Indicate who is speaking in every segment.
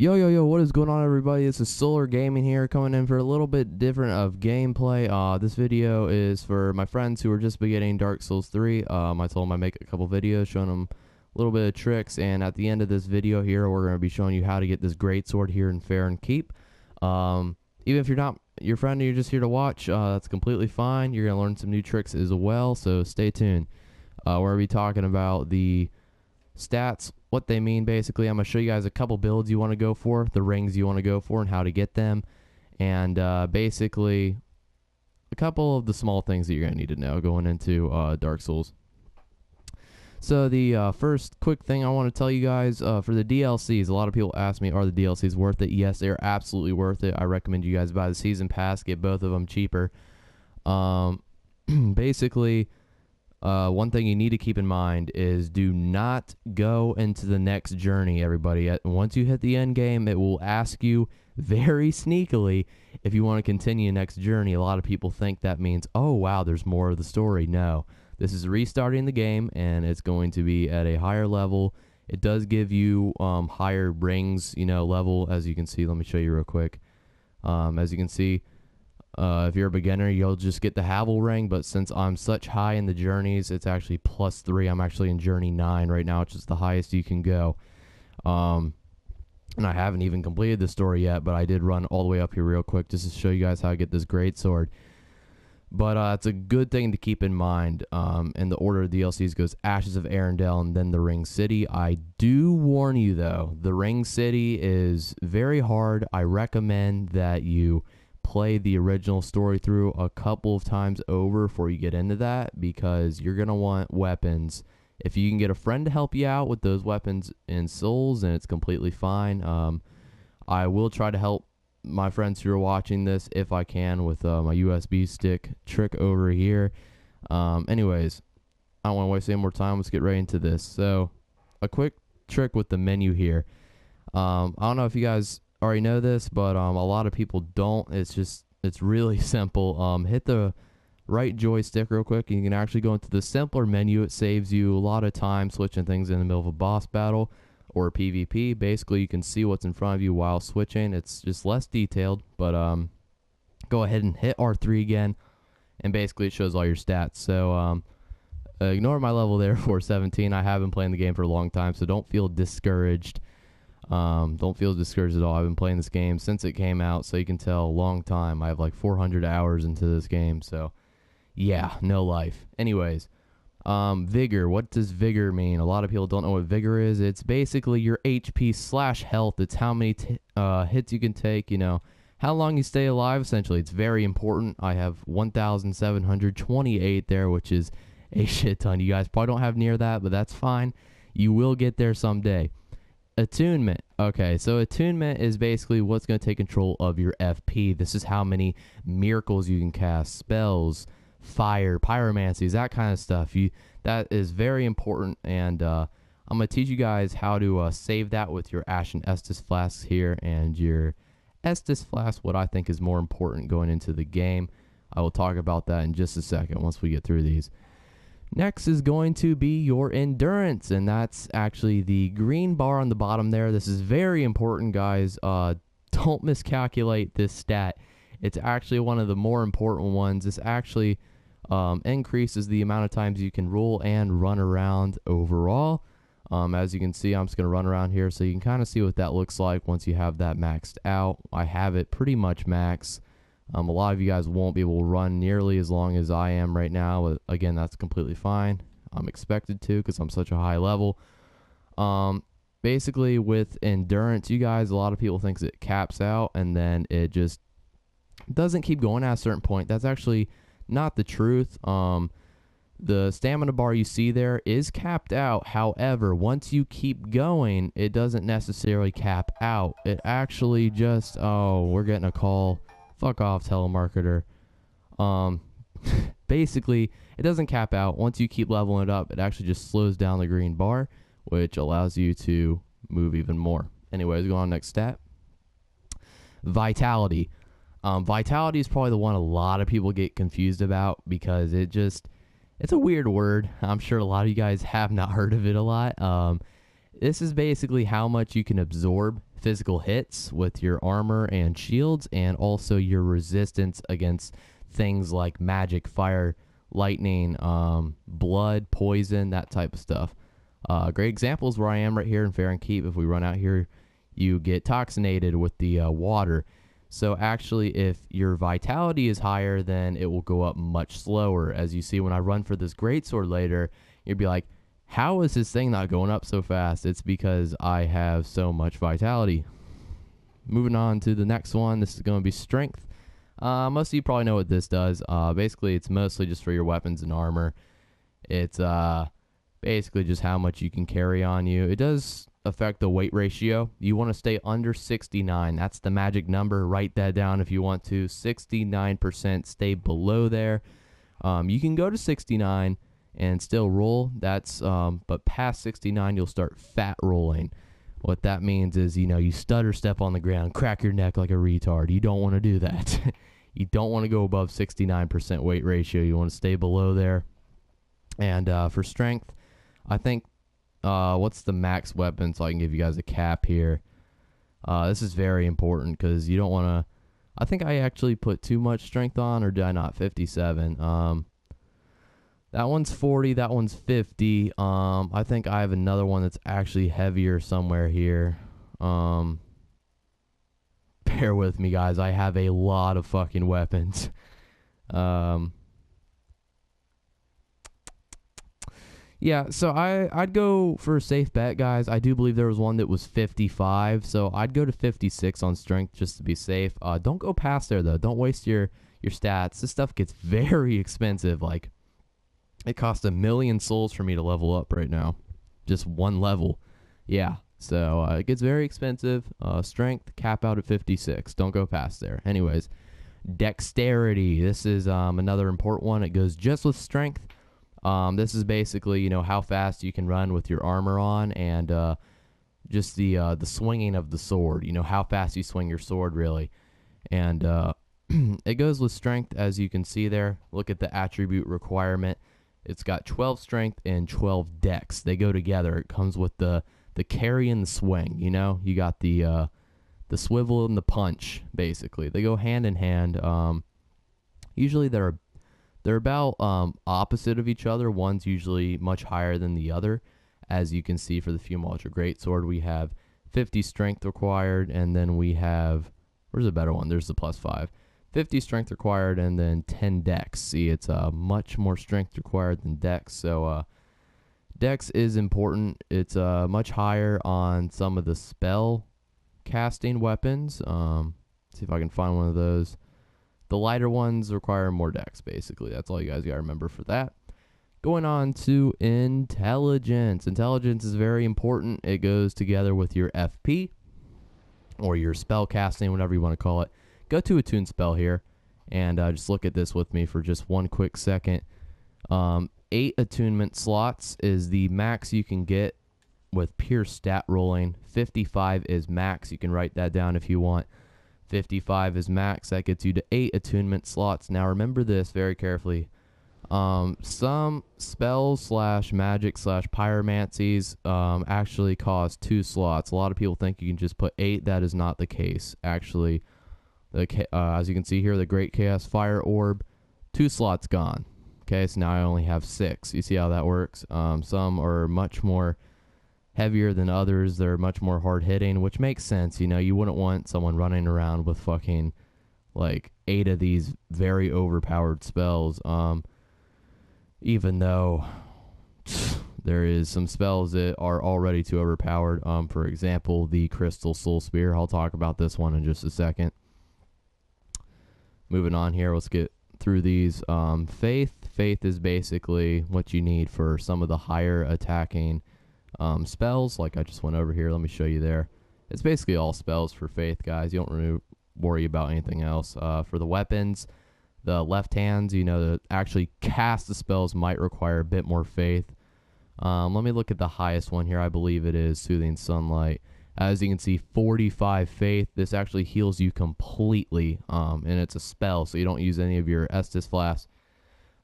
Speaker 1: Yo, what is going on, everybody? This is Solar Gaming here, coming in for a little bit different of gameplay. This video is for my friends who are just beginning Dark Souls 3. I told them I'd make a couple videos showing them a little bit of tricks, and at the end of this video here, we're going to be showing you how to get this great sword here in Farron Keep. Even if you're not your friend and you're just here to watch, that's completely fine. You're going to learn some new tricks as well, so stay tuned. We're going to be talking about the stats, what they mean. Basically, I'm going to show you guys a couple builds you want to go for, the rings you want to go for, and how to get them, and basically a couple of the small things that you're going to need to know going into Dark Souls. So the first quick thing I want to tell you guys, for the DLCs, a lot of people ask me, are the DLCs worth it? Yes, they're absolutely worth it. I recommend you guys buy the season pass, get both of them cheaper. Basically, one thing you need to keep in mind is do not go into the next journey, everybody. Once you hit the end game, it will ask you very sneakily if you want to continue the next journey. A lot of people think that means, oh, wow, there's more of the story. No, this is restarting the game, and it's going to be at a higher level. It does give you higher rings, level, as you can see. Let me show you real quick. As you can see, if you're a beginner, you'll just get the Havel ring, but since I'm such high in the journeys, it's actually +3. I'm actually in journey 9 right now, which is the highest you can go. And I haven't even completed the story yet, but I did run all the way up here real quick just to show you guys how I get this great sword. But it's a good thing to keep in mind. In the order of DLCs goes Ashes of Arendelle and then the Ring City. I do warn you, though, the Ring City is very hard. I recommend that you play the original story through a couple of times over before you get into that, because you're going to want weapons. If you can get a friend to help you out with those weapons in Souls, then it's completely fine. I will try to help my friends who are watching this if I can with my USB stick trick over here. Anyways, I don't want to waste any more time. Let's get right into this. So a quick trick with the menu here. I don't know if you guys already know this, but a lot of people don't. It's really simple. Hit the right joystick real quick, and you can actually go into the simpler menu. It saves you a lot of time switching things in the middle of a boss battle or PvP. Basically, you can see what's in front of you while switching. It's just less detailed, but go ahead and hit R3 again, and basically it shows all your stats. So ignore my level there for 17. I have been playing the game for a long time, so don't feel discouraged. Don't feel discouraged at all. I've been playing this game since it came out, so you can tell a long time. I have like 400 hours into this game, so yeah, no life. Anyways, vigor. What does vigor mean? A lot of people don't know what vigor is. It's basically your HP / health. It's how many hits you can take, how long you stay alive, essentially. It's very important. I have 1,728 there, which is a shit ton. You guys probably don't have near that, but that's fine. You will get there someday. Attunement. Okay, so attunement is basically what's going to take control of your FP. This is how many miracles you can cast, spells, fire, pyromancies, that kind of stuff. That is very important, and I'm going to teach you guys how to save that with your Ashen Estus flasks here and your Estus flask, what I think is more important going into the game. I will talk about that in just a second once we get through these. Next is going to be your endurance, and that's actually the green bar on the bottom there. This is very important, guys. Don't miscalculate this stat. It's actually one of the more important ones. This actually increases the amount of times you can roll and run around overall. As you can see, I'm just going to run around here so you can kind of see what that looks like once you have that maxed out. I have it pretty much maxed. A lot of you guys won't be able to run nearly as long as I am right now. But again, that's completely fine. I'm expected to because I'm such a high level. Basically, with endurance, you guys, a lot of people think it caps out and then it just doesn't keep going at a certain point. That's actually not the truth. The stamina bar you see there is capped out. However, once you keep going, it doesn't necessarily cap out. It actually just, oh, we're getting a call. Fuck off, telemarketer. Basically, it doesn't cap out. Once you keep leveling it up, it actually just slows down the green bar, which allows you to move even more. Anyways, go on next stat. Vitality. Vitality is probably the one a lot of people get confused about because it's a weird word. I'm sure a lot of you guys have not heard of it a lot. This is basically how much you can absorb physical hits with your armor and shields, and also your resistance against things like magic, fire, lightning, blood, poison, that type of stuff. Great examples where I am right here in Farron Keep. If we run out here, you get toxinated with the water. So actually, if your vitality is higher, then it will go up much slower. As you see, when I run for this greatsword later, you'll be like, how is this thing not going up so fast? It's because I have so much vitality. Moving on to the next one. This is going to be strength. Most of you probably know what this does. Basically, it's mostly just for your weapons and armor. It's basically just how much you can carry on you. It does affect the weight ratio. You want to stay under 69. That's the magic number. Write that down if you want to. 69%. Stay below there. You can go to 69 and still roll. But past 69, you'll start fat rolling. What that means is, you stutter step on the ground, crack your neck like a retard. You don't want to do that. You don't want to go above 69% weight ratio. You want to stay below there. And for strength, I think, what's the max weapon, so I can give you guys a cap here. This is very important because you don't want to, I think I actually put too much strength on, or did I not? 57. That one's 40, that one's 50. I think I have another one that's actually heavier somewhere here. Bear with me, guys. I have a lot of fucking weapons. Yeah, so I'd go for a safe bet, guys. I do believe there was one that was 55, so I'd go to 56 on strength just to be safe. Don't go past there, though. Don't waste your stats. This stuff gets very expensive. Like, it costs 1 million souls for me to level up right now. Just one level. Yeah, so it gets very expensive. Strength, cap out at 56. Don't go past there. Anyways, dexterity. This is another important one. It goes just with strength. This is basically, how fast you can run with your armor on, and just the swinging of the sword. How fast you swing your sword, really. And it goes with strength, as you can see there. Look at the attribute requirement. It's got 12 strength and 12 dex. They go together. It comes with the carry and the swing. You got the swivel and the punch. Basically, they go hand in hand. Usually they're about opposite of each other. One's usually much higher than the other. As you can see for the Fume Ultra Greatsword, we have 50 strength required, and then we have, where's the better one? There's the +5. 50 strength required, and then 10 dex. See, it's much more strength required than dex. So dex is important. It's much higher on some of the spell casting weapons. See if I can find one of those. The lighter ones require more dex, basically. That's all you guys got to remember for that. Going on to intelligence. Intelligence is very important. It goes together with your FP, or your spell casting, whatever you want to call it. Go to attune spell here, and just look at this with me for just one quick second. 8 attunement slots is the max you can get with pure stat rolling. 55 is max. You can write that down if you want. 55 is max. That gets you to 8 attunement slots. Now remember this very carefully. Some spells / magic / pyromancies actually cost 2 slots. A lot of people think you can just put 8. That is not the case. Actually, as you can see here, the Great Chaos Fire Orb, 2 slots gone. Okay, so now I only have 6. You see how that works? Some are much more heavier than others. They're much more hard hitting, which makes sense. You wouldn't want someone running around with fucking like 8 of these very overpowered spells. Even though there is some spells that are already too overpowered. For example, the Crystal Soul Spear. I'll talk about this one in just a second. Moving on here, let's get through these. Faith is basically what you need for some of the higher attacking spells, like I just went over here. Let me show you there. It's basically all spells for Faith, guys. You don't really worry about anything else. For the weapons, the left hands, to actually cast the spells might require a bit more Faith. Let me look at the highest one here. I believe it is Soothing Sunlight. As you can see, 45 Faith. This actually heals you completely, and it's a spell, so you don't use any of your Estus Flask.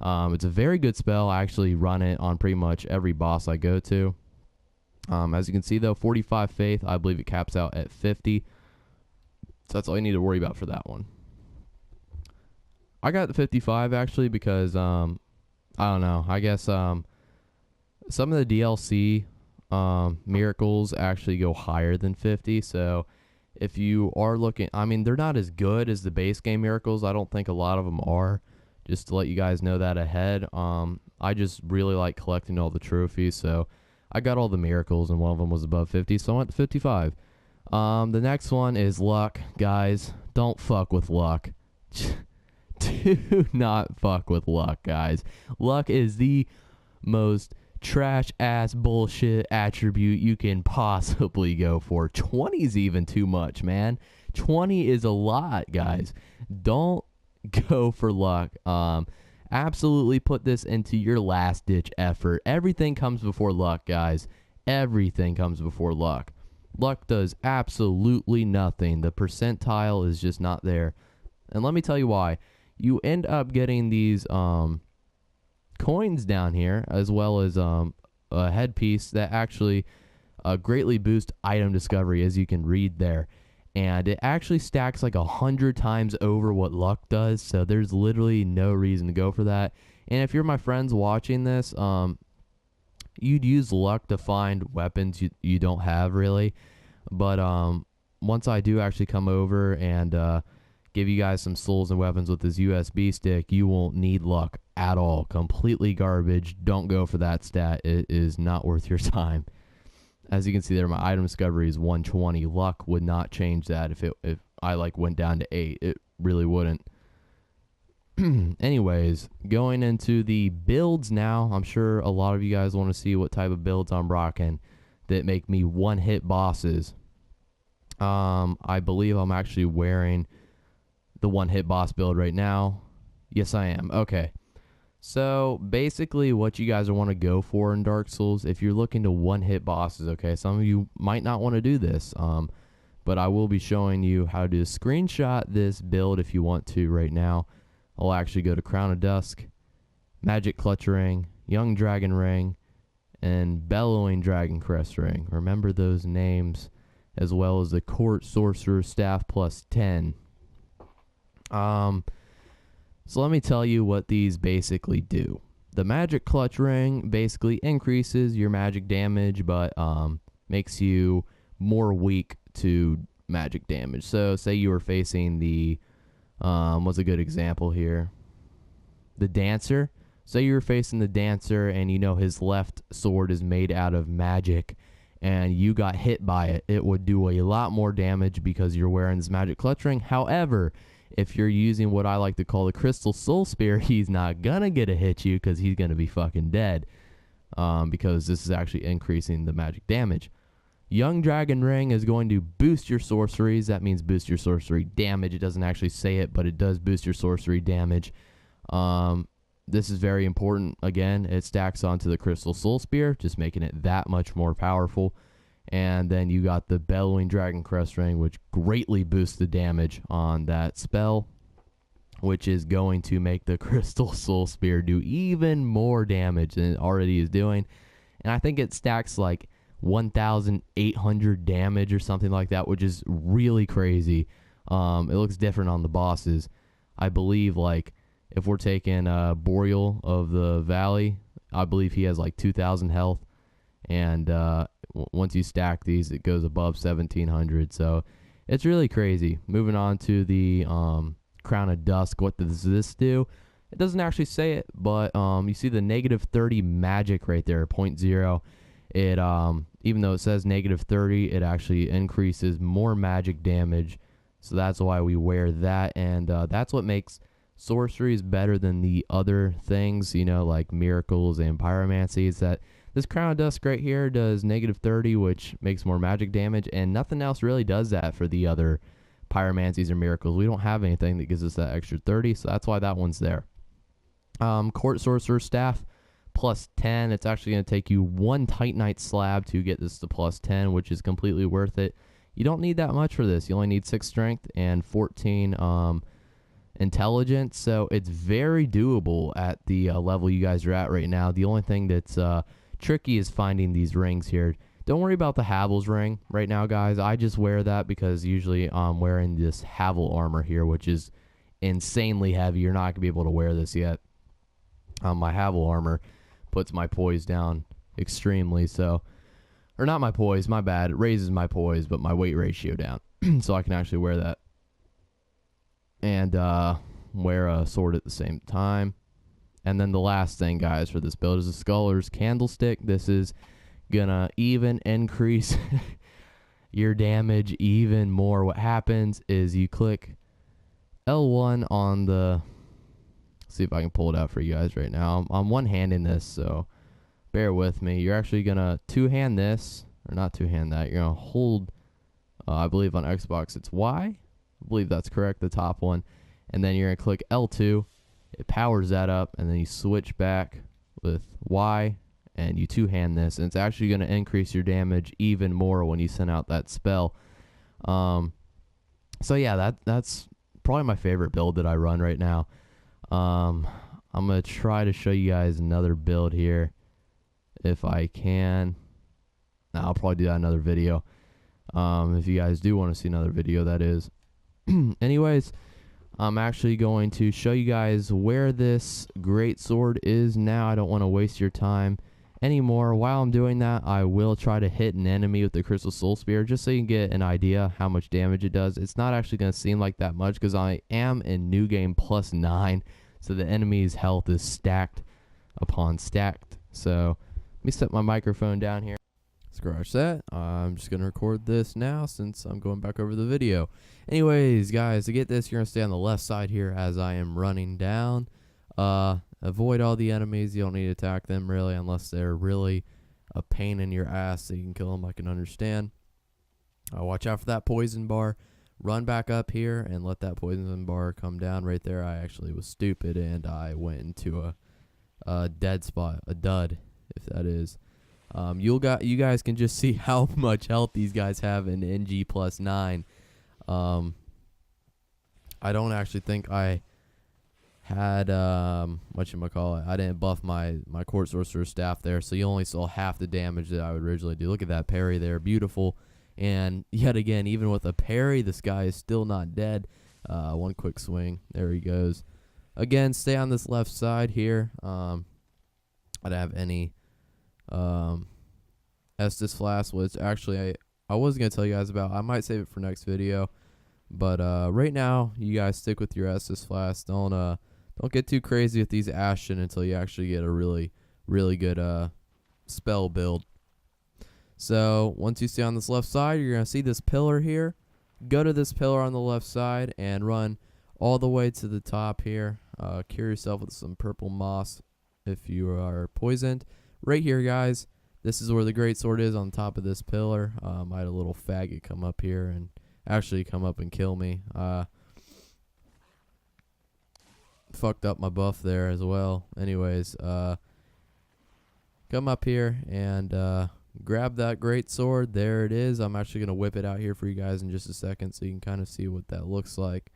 Speaker 1: It's a very good spell. I actually run it on pretty much every boss I go to. As you can see, though, 45 faith, I believe it caps out at 50. So that's all you need to worry about for that one. I got the 55, actually, because, I don't know. I guess some of the DLC miracles actually go higher than 50. So if you are looking, I mean, they're not as good as the base game miracles. I don't think a lot of them are. Just to let you guys know that ahead. I just really like collecting all the trophies, so I got all the miracles, and one of them was above 50, so I went to 55. The next one is luck, guys. Don't fuck with luck. Do not fuck with luck, guys. Luck is the most trash ass bullshit attribute you can possibly go for. 20 is even too much, man. 20 is a lot, guys. Don't go for luck. Absolutely put this into your last ditch effort. Everything comes before luck, guys. Everything comes before luck. Luck does absolutely nothing. The percentile is just not there. And let me tell you why. You end up getting these coins down here, as well as a headpiece that actually greatly boost item discovery, as you can read there. And it actually stacks like 100 times over what luck does, so there's literally no reason to go for that. And if you're my friends watching this, you'd use luck to find weapons you don't have, really. But once I do actually come over and give you guys some souls and weapons with this USB stick, you won't need luck at all. Completely garbage. Don't go for that stat. It is not worth your time. As you can see there, my item discovery is 120. Luck would not change that if I like went down to 8. It really wouldn't. Anyways, going into the builds now. I'm sure a lot of you guys want to see what type of builds I'm rocking that make me one-hit bosses. I believe I'm actually wearing the one-hit boss build right now. Yes, I am. Okay. So basically what you guys want to go for in Dark Souls, if you're looking to one-hit bosses, okay, some of you might not want to do this, but I will be showing you how to screenshot this build if you want to right now. I'll actually go to Crown of Dusk, Magic Clutch Ring, Young Dragon Ring, and Bellowing Dragon Crest Ring. Remember those names, as well as the Court Sorcerer Staff plus 10. So let me tell you what these basically do. The Magic Clutch Ring basically increases your magic damage, but makes you more weak to magic damage. So say you were facing the, what's a good example here? The Dancer. Say you were facing the Dancer and you know his left sword is made out of magic and you got hit by it. It would do a lot more damage because you're wearing this Magic Clutch Ring. However, if you're using what I like to call the Crystal Soul Spear, he's not gonna get to hit you because he's gonna be fucking dead. Because this is actually increasing the magic damage. Young Dragon Ring is going to boost your sorceries. That means boost your sorcery damage. It doesn't actually say it, but it does boost your sorcery damage. This is very important. Again, it stacks onto the Crystal Soul Spear, just making it that much more powerful. And then you got the Bellowing Dragon Crest Ring, which greatly boosts the damage on that spell, which is going to make the Crystal Soul Spear do even more damage than it already is doing. And I think it stacks like 1,800 damage or something like that, which is really crazy. It looks different on the bosses. I believe, like, if we're taking Boreal of the Valley, I believe he has like 2,000 health. And once you stack these, it goes above 1,700. So it's really crazy. Moving on to the Crown of Dusk. What does this do? It doesn't actually say it, but you see the negative 30 magic right there, 0.0. It even though it says negative 30, it actually increases more magic damage. So that's why we wear that, and that's what makes sorceries better than the other things, you know, like miracles and pyromancy. Is that this Crown of Dusk right here does negative 30, which makes more magic damage, and nothing else really does that for the other pyromancies or miracles. We don't have anything that gives us that extra 30, so that's why that one's there. Court Sorcerer Staff, plus 10. It's actually going to take you 1 Titanite slab to get this to plus 10, which is completely worth it. You don't need that much for this. You only need 6 strength and 14 intelligence, so it's very doable at the level you guys are at right now. The only thing that's tricky is finding these rings here. Don't worry about the Havel's ring right now, guys. I just wear that because usually I'm wearing this Havel armor here, which is insanely heavy. You're not going to be able to wear this yet. My Havel armor puts my poise down extremely, so, or not my poise, my bad. It raises my poise, but my weight ratio down, so I can actually wear that and wear a sword at the same time. And then the last thing, guys, for this build is the Sculler's Candlestick. This is gonna even increase your damage even more. What happens is you click L1 on the, see if I can pull it out for you guys right now. I'm one-handing this, so bear with me. You're actually gonna two-hand this, or not two-hand that. You're gonna hold, I believe on Xbox it's Y. I believe that's correct, the top one. And then you're gonna click L2. It powers that up, and then you switch back with Y, and you two-hand this, and it's actually gonna increase your damage even more when you send out that spell. So yeah, that's probably my favorite build that I run right now. I'm gonna try to show you guys another build here if I can. Now, I'll probably do that in another video. If you guys do want to see another video, that is. Anyways, I'm actually going to show you guys where this great sword is now. I don't want to waste your time anymore. While I'm doing that, I will try to hit an enemy with the Crystal Soul Spear, just so you can get an idea how much damage it does. It's not actually going to seem like that much because I am in New Game +9, so the enemy's health is stacked upon stacked. So let me set my microphone down here. Scratch that. I'm just going to record this now since I'm going back over the video. Anyways, guys, to get this, you're going to stay on the left side here as I am running down. Avoid all the enemies. You don't need to attack them, really, unless they're really a pain in your ass so you can kill them. I can understand. Watch out for that poison bar. Run back up here and let that poison bar come down right there. I actually was stupid, and I went into a dead spot, a dud, if that is. You guys can just see how much health these guys have in NG +9. I don't actually think I had whatchamacallit. I didn't buff my Court Sorcerer staff there, so you only saw half the damage that I would originally do. Look at that parry there, beautiful. And yet again, even with a parry, this guy is still not dead. One quick swing, there he goes. Again, stay on this left side here. I don't have any Estus Flask, which actually I was going to tell you guys about. I might save it for next video. But right now, you guys stick with your Estus Flask. Don't get too crazy with these Ashen until you actually get a really, really good spell build. So once you stay on this left side, you're going to see this pillar here. Go to this pillar on the left side and run all the way to the top here. Cure yourself with some purple moss if you are poisoned. Right here, guys, this is where the great sword is, on top of this pillar. I had a little faggot come up here and actually come up and kill me. Fucked up my buff there as well. Anyways, come up here and grab that great sword. There it is. I'm actually going to whip it out here for you guys in just a second so you can kind of see what that looks like.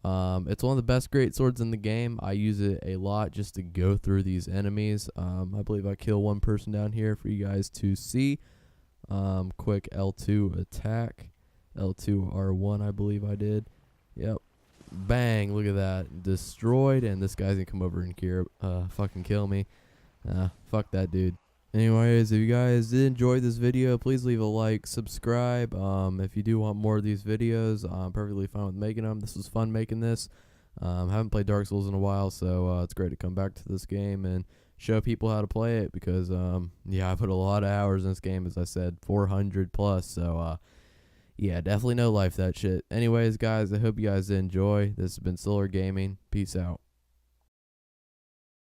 Speaker 1: It's one of the best great swords in the game. I use it a lot just to go through these enemies. I believe I kill one person down here for you guys to see. Quick L2 attack. L2 R1, I believe I did. Yep. Bang, look at that. Destroyed, and this guy's gonna come over and fucking kill me. Fuck that dude. Anyways, if you guys did enjoy this video, please leave a like, subscribe. If you do want more of these videos, I'm perfectly fine with making them. This was fun making this. Haven't played Dark Souls in a while, so it's great to come back to this game and show people how to play it because, yeah, I put a lot of hours in this game, as I said, 400 plus, so, yeah, definitely no life that shit. Anyways, guys, I hope you guys enjoy. This has been Solar Gaming. Peace out.